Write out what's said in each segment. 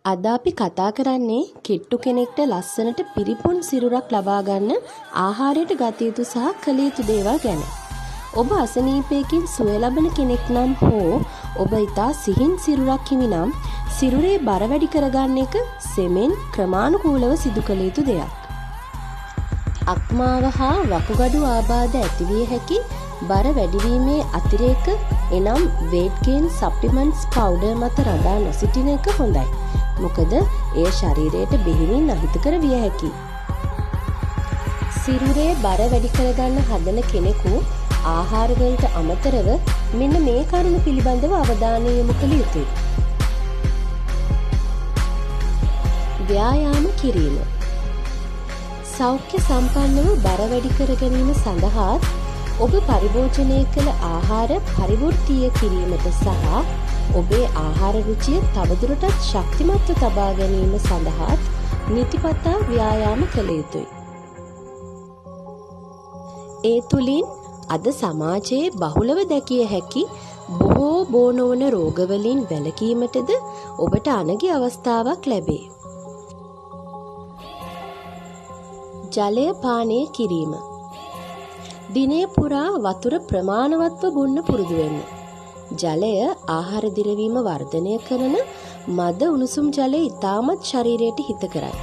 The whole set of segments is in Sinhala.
අද අපි කතා කරන්නේ කිට්ටු කෙනෙක්ට ලස්සනට පිරිපුන් සිරුරක් ලබා ගන්න ආහාරයට ගත යුතු සහ කළ යුතු දේවල් ගැන. ඔබ අසනීපයකින් සුවය ලබන කෙනෙක් නම් හෝ ඔබ ඉතා සිහින් සිරුරක් හිමි නම් සිරුරේ බර වැඩි කරගන්න එක සෙමෙන් ක්‍රමානුකූලව සිදු කළ යුතු දෙයක්. අක්මාව හා වකුගඩු ආබාධ ඇතිවිය හැකි බර වැඩිවීමේ අතිරේක එනම් weight gain supplements powder මත රඳා නොසිටින එක හොඳයි. මොකද එය ශරීරයට බෙහෙවින් අහිතකර විය හැකියි. සිරුරේ බර වැඩි කරගන්න හදන කෙනෙකු ආහාර වලට අමතරව මෙන්න මේ කරුණු පිළිබඳව අවධානය යොමු කළ යුතුයි. ව්‍යායාම කිරීම. සෞඛ්‍ය සම්පන්නව බර වැඩි කර ගැනීම සඳහා ඔබ පරිභෝජනය කළ ආහාර පරිවෘත්තීය කිරීමට සහ ඔබේ ආහාර රුචිය තවදුරටත් ශක්තිමත්ව තබා ගැනීම සඳහාත් නිතිපතා ව්‍යායාම කළ යුතුයි. ඒ තුලින් අද සමාජයේ බහුලව දැකිය හැකි බොහෝ බෝ නොවන රෝගවලින් වැළකීමටද ඔබට අනගි අවස්ථාවක් ලැබේ. ජලය පානය කිරීම. දිනය පුරා වතුර ප්‍රමාණවත්ව බොන්න පුරුදු වෙන්න. ජලය ආහාර දිරවීම වර්ධනය කරන මද උණුසුම් ජලය ඉතාමත් ශරීරයට හිතකරයි.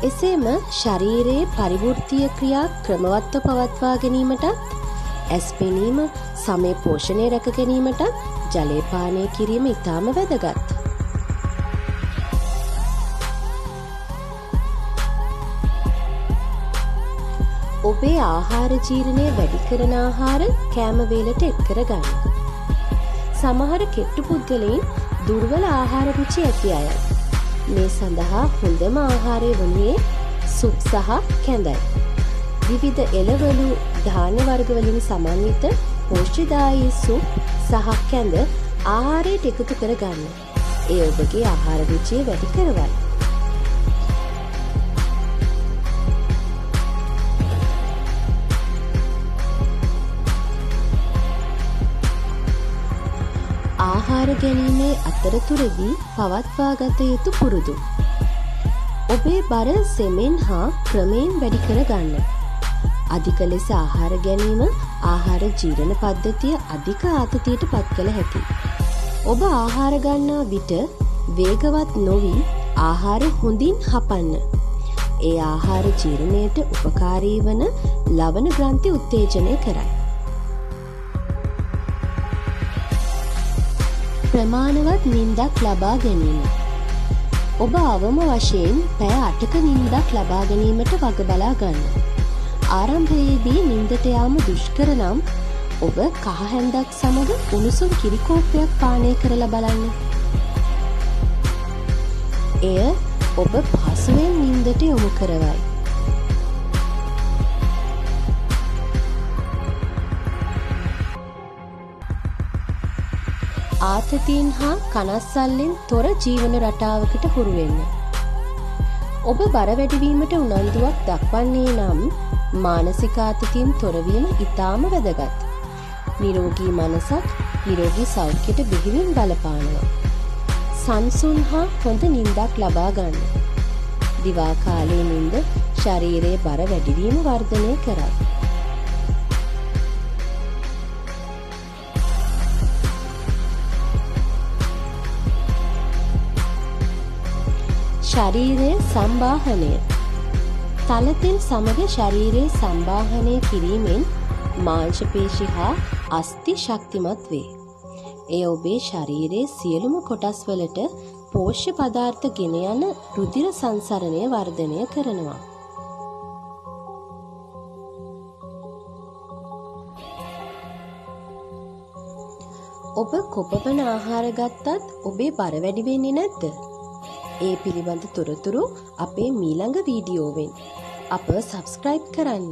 එසේම ශරීරයේ පරිවෘත්තීය ක්‍රියා ක්‍රමවත්ව පවත්වා ගැනීමටත් ඇස් පෙනීම සමේ පෝෂණය රැක ගැනීමටත් ජලය පානය කිරීම ඉතාම වැදගත්. ඔබේ ආහාර ජීර්ණය වැඩි කරන ආහාර කෑම වේලට එක් කරගන්න. සමහර කෙට්ටු පුද්ගලයන් දුර්වල ආහාර රුචි ඇති අය. මේ සඳහා හොඳම ආහාරය වනුයේ සුප් සහ කැඳයි. විවිධ එළවලු ධාන්‍ය වර්ග වලින් සමන්විත පෝෂ්‍යදායී සුප් සහ කැඳ ආහාරයට එකතු කරගන්න. ඒ ඔබගේ ආහාර රුචිය වැඩි කරවයි. ආහාර ගැනීමේ අතරතුරදී පවත්වා ගත යුතු පුරුදු. ඔබේ බර සෙමෙන් හා ක්‍රමයෙන් වැඩි කර ගන්න. අධික ලෙස ආහාර ගැනීම ආහාර ජීර්ණ පද්ධතිය අධික ආතතියට පත් කළ හැකියි. ඔබ ආහාර ගන්නා විට වේගවත් නොවි ආහාර හොඳින් හපන්න. ඒ ආහාර ජීර්ණයට උපකාරී වන ලවණ ග්‍රන්ථි උත්තේජනය කරයි. ප්‍රමාණවත් නිින්දක් ලබා ගැනීම. ඔබ අවම වශයෙන් පැය 8ක නිින්දක් ලබා ගැනීමට වග බලා ගන්න. ආරම්භයේදී නිින්දට යාම දුෂ්කර නම් ඔබ කහ හැන්දක් සමග උණුසුම් කිරි කෝප්පයක් පානය කරලා බලන්න. එය ඔබ පහසුවෙන් නිින්දට යොමු කරවයි. ආතතීන් හා කනස්සල්ලෙන් තොර ජීවන රටාවකට හුරු වෙන්න. ඔබ බර වැඩිවීමට උනන්දුවක් දක්වන්නේ නම් මානසික ආතතියෙන් තොරවීම ඉතාම වැදගත්. නිරෝගී මනසක් නිරෝගී සෞඛ්‍යයට බෙහෙවින් බලපානවා. සංසුන් හා හොඳ නිින්දක් ලබා ගන්න. දිවා කාලයේ නිින්ද ශරීරයේ බර වැඩිවීම වර්ධනය කරයි. ශරීරයේ සම්බාහනය. තලතෙල් සමග ශරීරයේ සම්බාහනය කිරීමෙන් මාංශ පේශි හා අස්ථි ශක්තිමත් වේ. එය ඔබේ ශරීරයේ සියලුම කොටස් වලට පෝෂ්‍ය පදාර්ථ ගෙන යන රුධිර සංසරණය වර්ධනය කරනවා. ඔබ කොපමණ ආහාර ගත්තත් ඔබේ බර වැඩි වෙන්නේ නැද්ද? ඒ පිළිබඳ තොරතුරු අපේ මීළඟ වීඩියෝවෙන් අප සබ්ස්ක්‍රයිබ් කරන්න.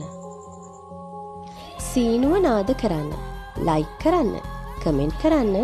සීනුව නාද කරන්න, ලයික් කරන්න, කමෙන්ට් කරන්න.